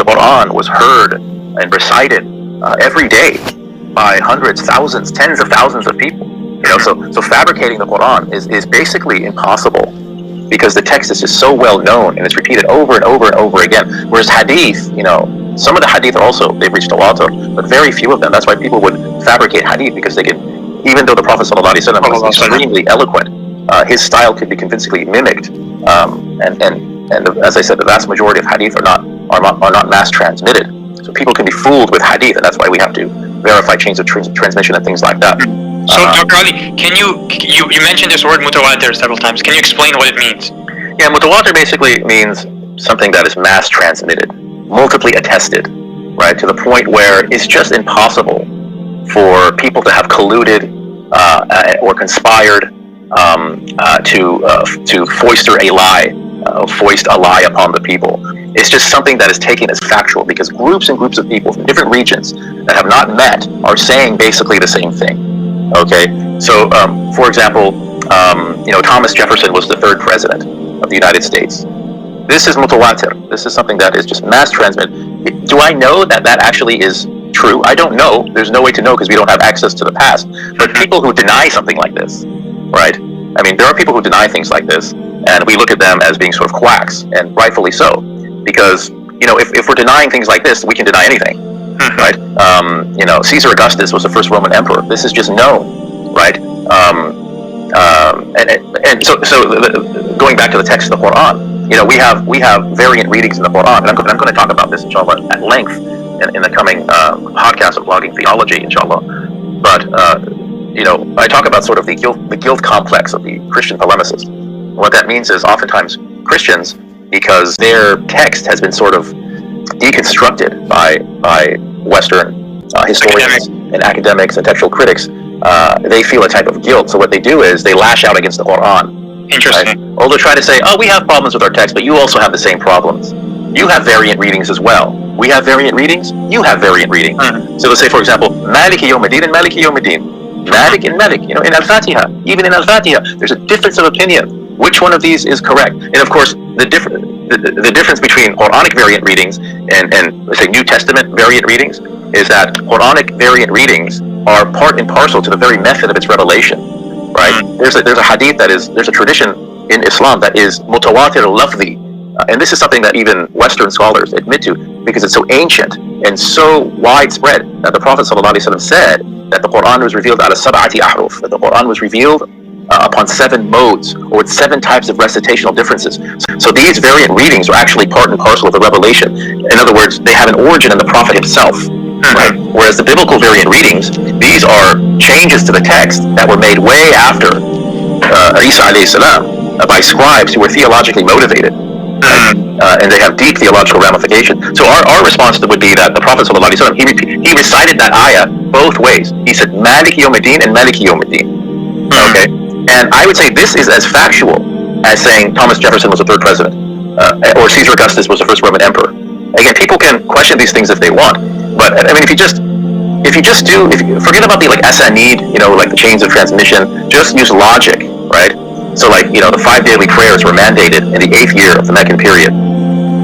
Quran was heard and recited every day by hundreds, thousands, tens of thousands of people. So fabricating the Quran is basically impossible, because the text is just so well known and it's repeated over and over and over again. Whereas hadith, some of the hadith are also, they've reached tawatur, but very few of them. That's why people would fabricate hadith, because they can, even though the Prophet ﷺ was extremely eloquent, his style could be convincingly mimicked. And as I said, the vast majority of hadith are not mass transmitted. So people can be fooled with hadith, and that's why we have to verify chains of transmission and things like that. So, Dr. Ali, can you mentioned this word mutawatir several times. Can you explain what it means? Yeah, mutawatir basically means something that is mass transmitted, multiply attested, right? To the point where it's just impossible for people to have colluded or conspired to foist a lie upon the people. It's just something that is taken as factual, because groups and groups of people from different regions that have not met are saying basically the same thing. Okay, so for example, Thomas Jefferson was the third president of the United States. This is mutawatir. This is something that is just mass transmitted. Do I know that actually is true? I don't know. There's no way to know, because we don't have access to the past. But people who deny something like this, right? I mean, there are people who deny things like this, and we look at them as being sort of quacks, and rightfully so, because if we're denying things like this, we can deny anything. Right? Caesar Augustus was the first Roman emperor. This is just known, right? And so going back to the text of the Quran, we have variant readings in the Quran, and I'm going to talk about this, inshallah, at length in the coming podcast of Blogging Theology, inshallah. But I talk about sort of the guilt complex of the Christian polemicist. What that means is, oftentimes Christians, because their text has been sort of deconstructed by Western historians and academics and textual critics, they feel a type of guilt. So what they do is they lash out against the Quran. Interesting. Right? Or they'll try to say, we have problems with our text, but you also have the same problems. You have variant readings as well. We have variant readings, you have variant readings. So they'll say, for example, Maliki Yawmiddin and Maliki Yawmiddin. Malik and Malik, in Al-Fatiha, even in Al-Fatiha, there's a difference of opinion. Which one of these is correct? And of course, the difference between Quranic variant readings and let's say New Testament variant readings is that Quranic variant readings are part and parcel to the very method of its revelation, right? There's a hadith there's a tradition in Islam that is mutawatir lafzi, and this is something that even Western scholars admit to, because it's so ancient and so widespread that the Prophet ﷺ said that the Quran was revealed ala sab'ati ahruf, that the Quran was revealed upon 7 modes, or with 7 types of recitational differences. So these variant readings are actually part and parcel of the revelation. In other words, they have an origin in the Prophet himself. Right? Whereas the biblical variant readings, these are changes to the text that were made way after Isa alayhi salam by scribes who were theologically motivated. And they have deep theological ramifications. So our response would be that the Prophet ﷺ, he recited that ayah both ways. He said Maliki Yawmiddin and Maliki Yawmiddin. Okay? And I would say this is as factual as saying Thomas Jefferson was the third president, or Caesar Augustus was the first Roman emperor. Again, people can question these things if they want, but I mean, if you forget about the asanid, like the chains of transmission, just use logic, right? So the 5 daily prayers were mandated in the 8th year of the Meccan period,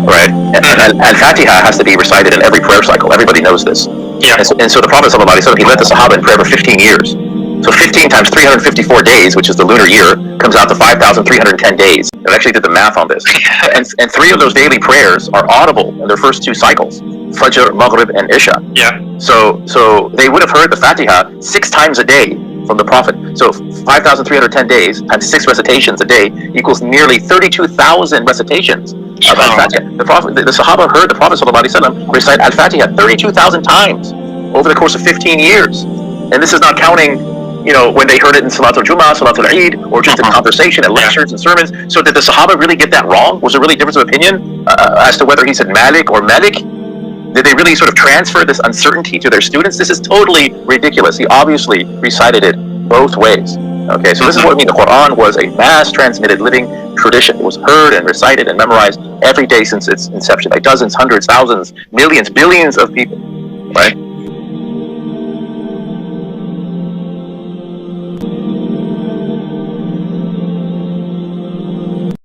right? And Al-Fatiha has to be recited in every prayer cycle. Everybody knows this. Yeah. And so the Prophet ﷺ, he led the Sahaba in prayer for 15 years. So 15 times 354 days, which is the lunar year, comes out to 5,310 days. I actually did the math on this. and 3 of those daily prayers are audible in their first 2 cycles, Fajr, Maghrib, and Isha. Yeah. So they would have heard the Fatiha 6 times a day from the Prophet. So 5,310 days times 6 recitations a day equals nearly 32,000 recitations of Al-Fatiha. The Sahaba heard the Prophet ﷺ recite Al-Fatiha 32,000 times over the course of 15 years. And this is not counting when they heard it in Salatul Jummah, Salatul Eid, or just in conversation and lectures and sermons. So did the Sahaba really get that wrong? Was there really a difference of opinion as to whether he said Malik or Malik? Did they really sort of transfer this uncertainty to their students? This is totally ridiculous. He obviously recited it both ways. Okay, so this is what I mean. The Quran was a mass transmitted living tradition. It was heard and recited and memorized every day since its inception by dozens, hundreds, thousands, millions, billions of people, right?